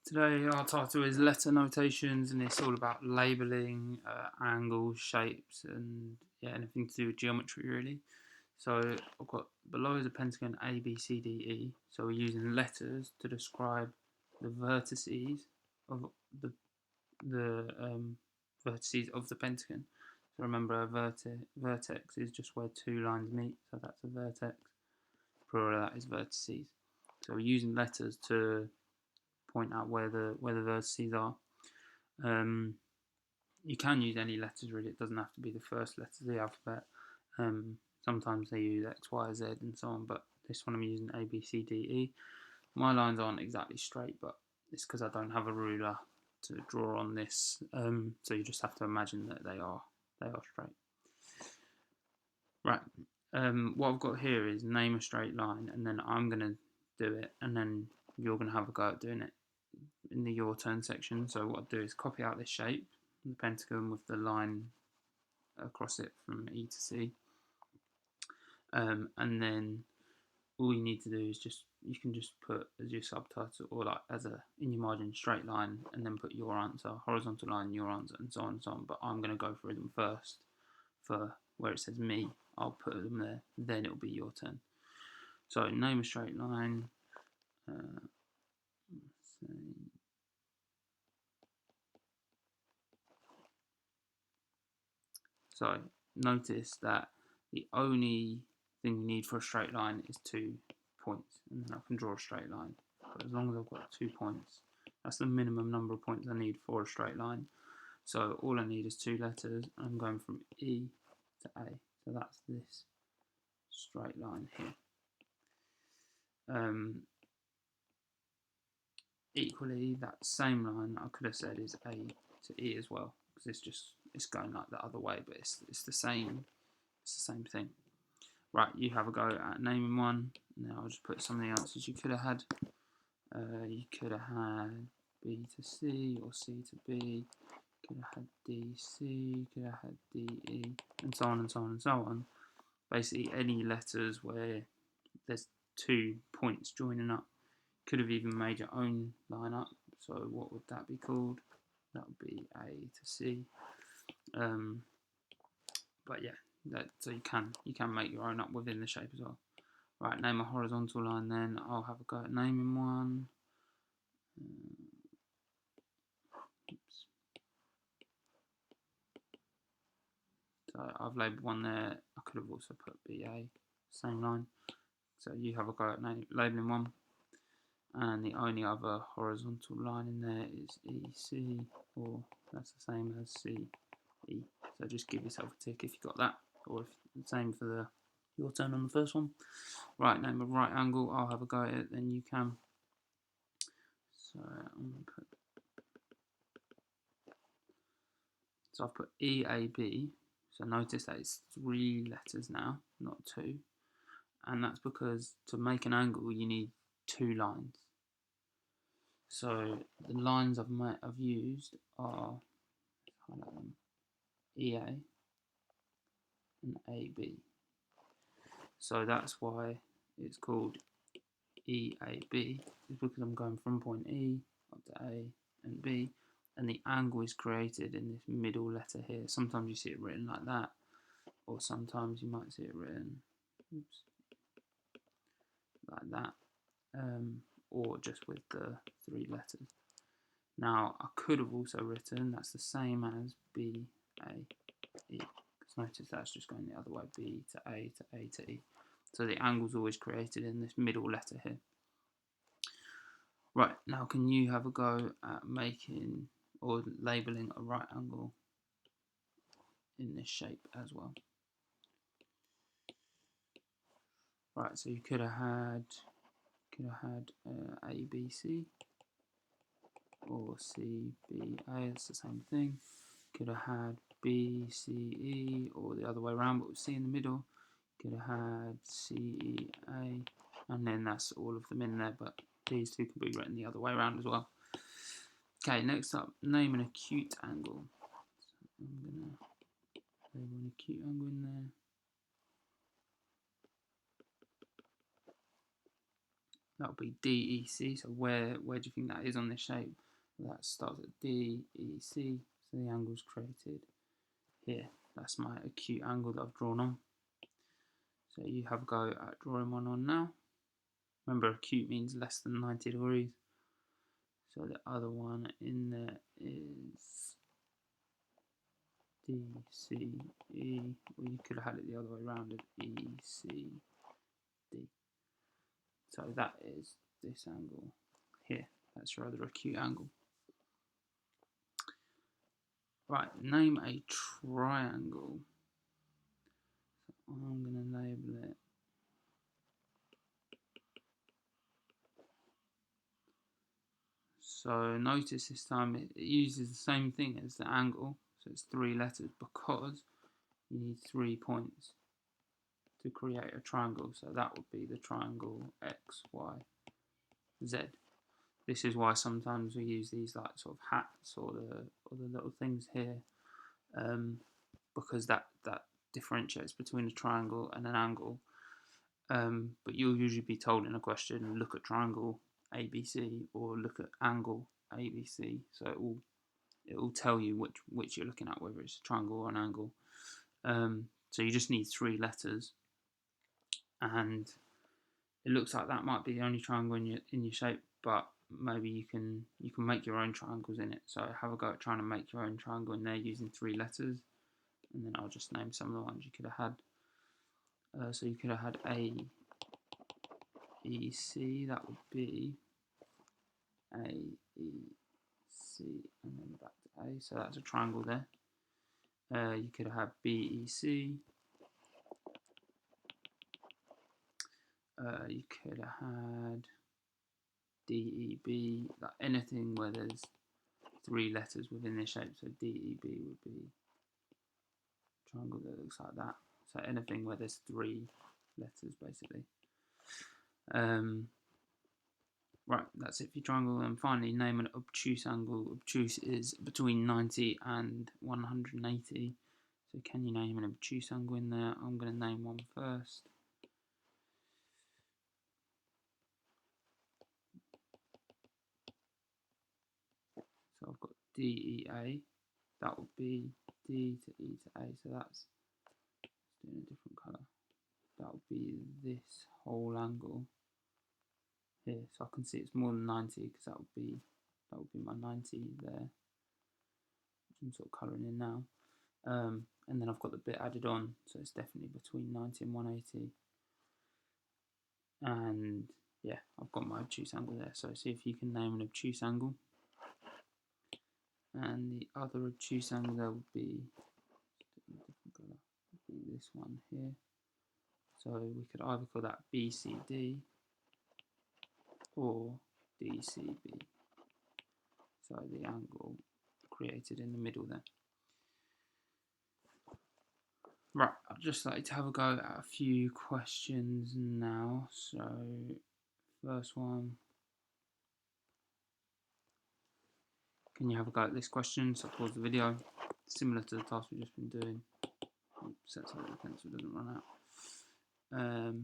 Today our title is letter notations, and it's all about labelling angles, shapes, and anything to do with geometry really. So I've got below is a pentagon A, B, C, D, E. So we're using letters to describe the vertices of the vertices of the pentagon. So remember, a vertex is just where two lines meet, so that's a vertex. Plural of that is vertices. So we're using letters to point out where the vertices are. You can use any letters really. It doesn't have to be the first letter of the alphabet. Sometimes they use X, Y, Z, and so on. But this one I'm using A, B, C, D, E. My lines aren't exactly straight, but it's because I don't have a ruler to draw on this. So you just have to imagine that they are straight. Right. What I've got here is name a straight line, and then I'm gonna do it, and then you're gonna have a go at doing it in the your turn section. So what I'll do is copy out this shape, the pentagon with the line across it from E to C, and then all you need to do is you can just put as your subtitle or like as a in your margin straight line, and then put your answer, horizontal line, your answer, and so on and so on. But I'm going to go through them first. For where it says me, I'll put them there, then it'll be your turn. So name a straight line. So notice that the only thing you need for a straight line is 2 points, and then I can draw a straight line. But as long as I've got 2 points, that's the minimum number of points I need for a straight line. So all I need is 2 letters, and I'm going from E to A. So that's this straight line here. Equally, that same line I could have said is A to E as well, because it's going like the other way, but it's the same thing. Right, you have a go at naming one. Now I'll just put some of the answers you could have had. You could have had B to C or C to B. You could have had D, C. You could have had D, E, and so on and so on and so on. Basically, any letters where there's 2 points joining up. Could have even made your own line up. So what would that be called? That would be A to C. But yeah, so you can make your own up within the shape as well. Right, name a horizontal line then. I'll have a go at naming one. Oops. So I've labelled one there. I could have also put BA, same line. So you have a go at labelling one. And the only other horizontal line in there is EC, or that's the same as CE. So just give yourself a tick if you got that, or if the same for your turn on the first one. Right, name a right angle. I'll have a go at it, then you can. So I'm going to put. So I've put EAB. So notice that it's 3 letters now, not 2, and that's because to make an angle you need 2 lines. So the lines I've used are EA and AB. So that's why it's called EAB, is because I'm going from point E up to A and B, and the angle is created in this middle letter here. Sometimes you see it written like that, or sometimes you might see it written like that, or just with the 3 letters. Now I could have also written that's the same as B, A, E, because notice that's just going the other way, B to A to A to E. So the angle's always created in this middle letter here. Right, now can you have a go at making or labelling a right angle in this shape as well? Right, so you could have had A, B, C, or C, B, A, it's the same thing. Could have had B, C, E, or the other way around, but with C in the middle. Could have had C, E, A, and then that's all of them in there, but these two can be written the other way around as well. Okay, next up, name an acute angle. So I'm going to label an acute angle in there. That'll be DEC. So where do you think that is on this shape? Well, that starts at DEC. So the angle's created here. That's my acute angle that I've drawn on. So you have a go at drawing one on now. Remember, acute means less than 90 degrees. So the other one in there is DCE, or you could have had it the other way around as ECD. So that is this angle here. That's your other acute angle. Right, name a triangle. So I'm going to label it so notice this time it uses the same thing as the angle, so it's 3 letters because you need 3 points to create a triangle. So that would be the triangle X, Y, Z. This is why sometimes we use these like sort of hats or the little things here, because that differentiates between a triangle and an angle. But you'll usually be told in a question, look at triangle ABC or look at angle ABC. So it will tell you which you're looking at, whether it's a triangle or an angle. So you just need 3 letters, and it looks like that might be the only triangle in your shape, but maybe you can make your own triangles in it. So have a go at trying to make your own triangle in there using 3 letters, and then I'll just name some of the ones you could have had. So you could have had A, E, C. That would be A, E, C, and then back to A. So that's a triangle there. You could have had B, E, C. You could have had D, E, B. Like anything where there's 3 letters within this shape. So D, E, B would be a triangle that looks like that. So anything where there's 3 letters, basically. Right, that's it for your triangle. And finally, name an obtuse angle. Obtuse is between 90 and 180. So can you name an obtuse angle in there? I'm going to name one first. So I've got DEA. That would be D to E to A. So that's doing a different colour. That would be this whole angle here. So I can see it's more than 90 because that would be my 90 there, which I'm sort of colouring in now. And then I've got the bit added on, so it's definitely between 90 and 180. And yeah, I've got my obtuse angle there. So see if you can name an obtuse angle. And the other obtuse angle there would be this one here. So we could either call that BCD or DCB. So the angle created in the middle there. Right, I'd just like to have a go at a few questions now. So first one, can you have a go at this question? So pause the video, similar to the task we've just been doing. Set so that the pencil doesn't run out.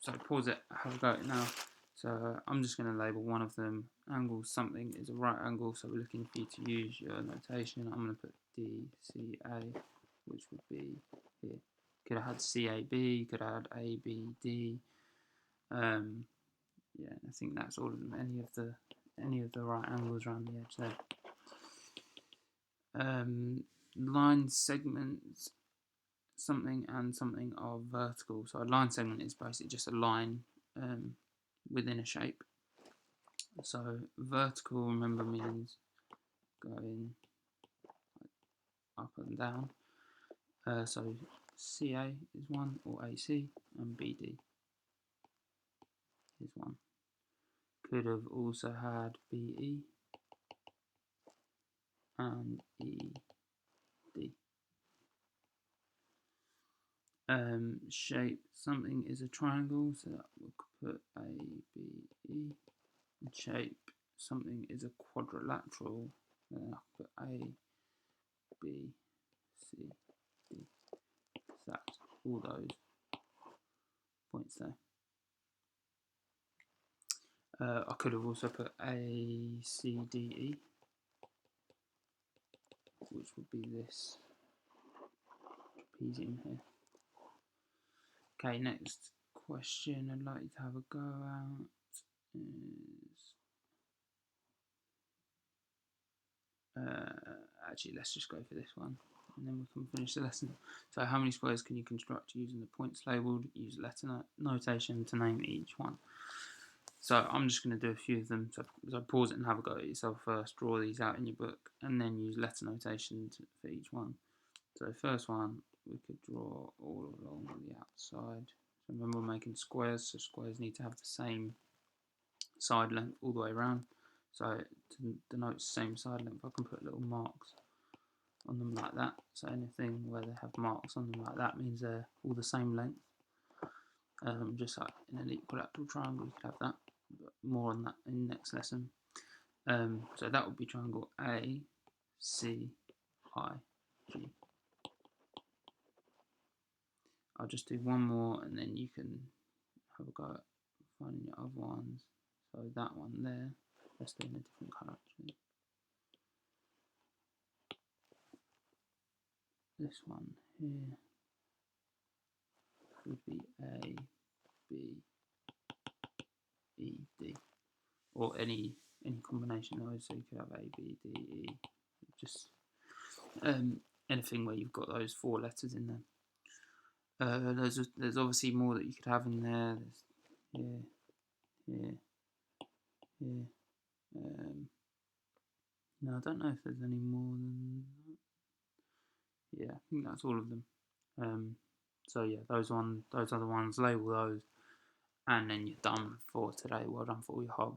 So pause it, have a go at it now. So I'm just going to label one of them. Angle something is a right angle, so we're looking for you to use your notation. I'm going to put DCA, which would be here. Could have had CAB, could have had ABD. Yeah, I think that's all of them. Any of the right angles around the edge there. Line segments, something and something are vertical. So a line segment is basically just a line within a shape. So vertical, remember, means going up and down. So CA is one, or AC, and BD is one. Could have also had BE and ED. Shape, something is a triangle, so that we'll put ABE. Shape, something is a quadrilateral, then I'll put A, B, C, D. So that's all those points there. I could have also put A, C, D, E, which would be this trapezium here. Okay, next question I'd like you to have a go at is... actually, let's just go for this one, and then we can finish the lesson. So, how many squares can you construct using the points labelled? Use letter notation to name each one. So, I'm just going to do a few of them. So, pause it and have a go at yourself first. Draw these out in your book, and then use letter notation for each one. So, first one, we could draw all along the outside. So, remember, we're making squares, so squares need to have the same side length all the way around. So to denote the same side length, I can put little marks on them like that. So anything where they have marks on them like that means they're all the same length. Just like in an equilateral triangle, you could have that, but more on that in the next lesson. So that would be triangle A, C, I, G. I'll just do one more, and then you can have a go at finding your other ones. So that one there, let's do in a different colour actually. This one here would be A, B, E, D, or any combination of those. So you could have A, B, D, E, just anything where you've got those 4 letters in there. There's obviously more that you could have in there. There's here. No, I don't know if there's any more than that. Yeah, I think that's all of them. So yeah, those are the ones. Label those, and then you're done for today. Well done for all your hard work.